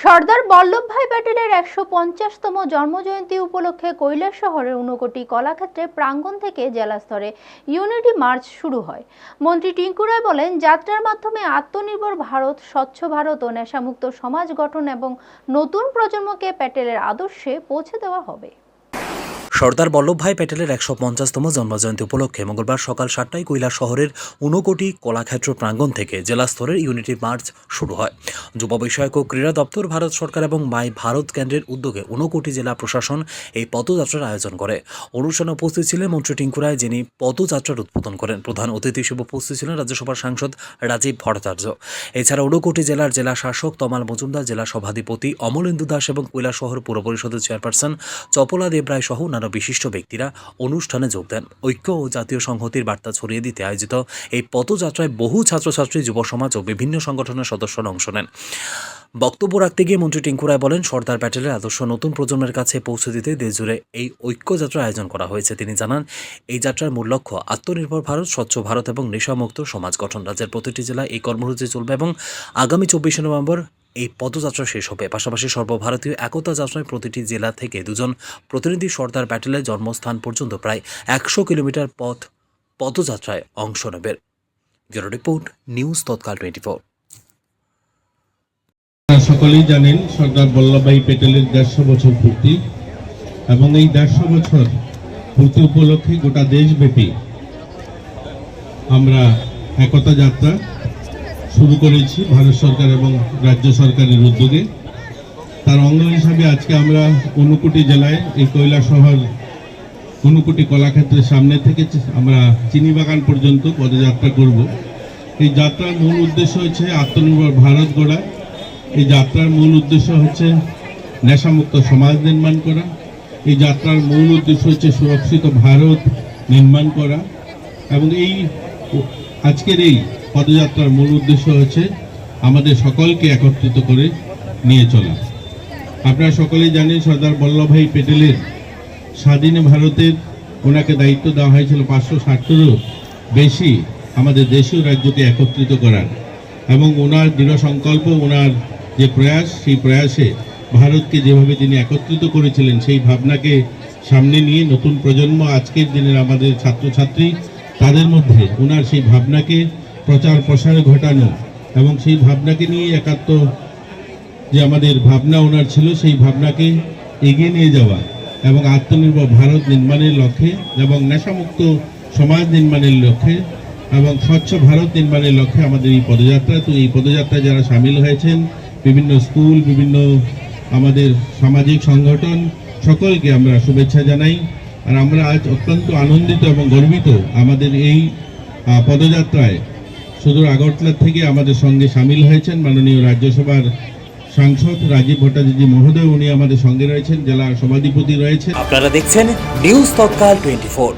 সর্দার বল্লভভাই প্যাটেলের ১৫০তম জন্মজয়ন্তী উপলক্ষে কৈলাসহরের ঊনকোটি কলাক্ষেত্রে প্রাঙ্গণ থেকে জেলা স্তরে ইউনিটি মার্চ শুরু হয়। মন্ত্রী টিঙ্কু রায় বলেন, যাত্রার মাধ্যমে আত্মনির্ভর ভারত, স্বচ্ছ ভারত ও নেশামুক্ত সমাজ গঠন এবং নতুন প্রজন্মকে প্যাটেলের আদর্শে পৌঁছে দেওয়া হবে। সর্দার বল্লভভাই প্যাটেলের ১৫০তম জন্মজয়ন্তী উপলক্ষে মঙ্গলবার সকাল ৭টায় কৈলাসহরের ঊনকোটি কলাক্ষেত্র প্রাঙ্গণ থেকে জেলা স্তরের ইউনিটি মার্চ শুরু হয়। যুব বিষয়ক ও ক্রীড়া দপ্তর, ভারত সরকার এবং মাই ভারত কেন্দ্রের উদ্যোগে ঊনকোটি জেলা প্রশাসন এই পদযাত্রার আয়োজন করে। অনুষ্ঠানে উপস্থিত ছিলেন মন্ত্রী টিঙ্কু রায়, যিনি পদযাত্রার উদ্বোধন করেন। প্রধান অতিথি হিসেবে উপস্থিত ছিলেন রাজ্যসভার সাংসদ রাজীব ভট্টাচার্য। এছাড়া ঊনকোটি জেলার জেলা শাসক তমাল মজুমদার, জেলা সভাধিপতি অমলেন্দু দাস এবং কৈলাসহর পৌর পরিষদের চেয়ারপারসন চপলা দেবরায় সহ অন্যান্য বিশিষ্ট ব্যক্তিরা অনুষ্ঠানে যোগ দেন। ঐক্য ও জাতীয় সংহতির বার্তা ছড়িয়ে দিতে আয়োজিত এই পদযাত্রায় বহু ছাত্রছাত্রী, যুব সমাজ ও বিভিন্ন সংগঠনের সদস্যরা অংশ নেন। বক্তব্য রাখতে গিয়ে মন্ত্রী টিঙ্কু রায় বলেন, সর্দার প্যাটেলের আদর্শ নতুন প্রজন্মের কাছে পৌঁছে দিতে দেশজুড়ে এই ঐক্যযাত্রার আয়োজন করা হয়েছে। তিনি জানান, এই যাত্রার মূল লক্ষ্য আত্মনির্ভর ভারত, স্বচ্ছ ভারত এবং নেশামুক্ত সমাজ গঠন। রাজ্যের প্রতিটি জেলায় এই কর্মসূচি চলবে এবং আগামী ২৪শে নভেম্বর এই পদযাত্রা শেষ হবে। পাশাপাশি সর্বভারতীয় একতা যাত্রায় প্রতিটি জেলা থেকে দুজন প্রতিনিধি সর্দার প্যাটেলের জন্মস্থান পর্যন্ত প্রায় ১০০ কিলোমিটার পদযাত্রায় অংশ নেবেন। ব্যুরো রিপোর্ট, নিউজ তৎকাল 24। সকলেই জানেন, সর্দার বল্লভভাই প্যাটেলের ১৫০ বছর পূর্তি এবং এই ১৫০ বছর পূর্তি উপলক্ষে গোটা দেশব্যাপী আমরা একতা যাত্রা শুরু করেছি ভারত সরকার এবং রাজ্য সরকারের উদ্যোগে। তার অঙ্গ হিসাবে আজকে আমরা ঊনকোটি জেলায় এই কৈলাসহর ঊনকোটি কলাক্ষেত্রের সামনে থেকে আমরা চিনিবাগান পর্যন্ত পদযাত্রা করব। এই যাত্রার মূল উদ্দেশ্য হচ্ছে আত্মনির্ভর ভারত গড়া। এই যাত্রার মূল উদ্দেশ্য হচ্ছে নেশামুক্ত সমাজ নির্মাণ করা। এই যাত্রার মূল উদ্দেশ্য হচ্ছে সুরক্ষিত ভারত নির্মাণ করা এবং এই আজকের এই পদযাত্রার মূল উদ্দেশ্য হচ্ছে আমাদের সকলকে একত্রিত করে নিয়ে চলা। আপনারা সকলেই জানেন, সর্দার বল্লভভাই প্যাটেলের স্বাধীন ভারতের ওনাকে দায়িত্ব দেওয়া হয়েছিল ৫৬০-টিরও বেশি আমাদের দেশীয় রাজ্যকে একত্রিত করার এবং ওনার দৃঢ় সংকল্প, ওনার যে প্রয়াস, সেই প্রয়াসে ভারতকে যেভাবে তিনি একত্রিত করেছিলেন, সেই ভাবনাকে সামনে নিয়ে নতুন প্রজন্ম, আজকের দিনের আমাদের ছাত্রছাত্রী, তাদের মধ্যে ওনার সেই ভাবনাকে প্রচার প্রসার ঘটানো এবং সেই ভাবনাকে নিয়ে একাত্ম যে আমাদের ভাবনা ওনার ছিল, সেই ভাবনাকে এগিয়ে নিয়ে যাওয়া এবং আত্মনির্ভর ভারত নির্মাণের লক্ষ্যে এবং নেশামুক্ত সমাজ নির্মাণের লক্ষ্যে এবং স্বচ্ছ ভারত নির্মাণের লক্ষ্যে আমাদের এই পদযাত্রা। তো এই পদযাত্রায় যারা সামিল হয়েছেন, বিভিন্ন স্কুল, বিভিন্ন আমাদের সামাজিক সংগঠন, সকলকে আমরা শুভেচ্ছা জানাই। আর আমরা আজ অত্যন্ত আনন্দিত এবং গর্বিত, আমাদের এই পদযাত্রায় সুদূর আগরতলা থেকে আমাদের সঙ্গে সামিল হয়েছেন মাননীয় রাজ্যসভার সাংসদ রাজীব ভট্টাচার্য মহোদয়। উনি আমাদের সঙ্গে রয়েছেন, জেলা সভাধিপতি রয়েছেন। আপনারা দেখছেন নিউজ তৎকাল 24।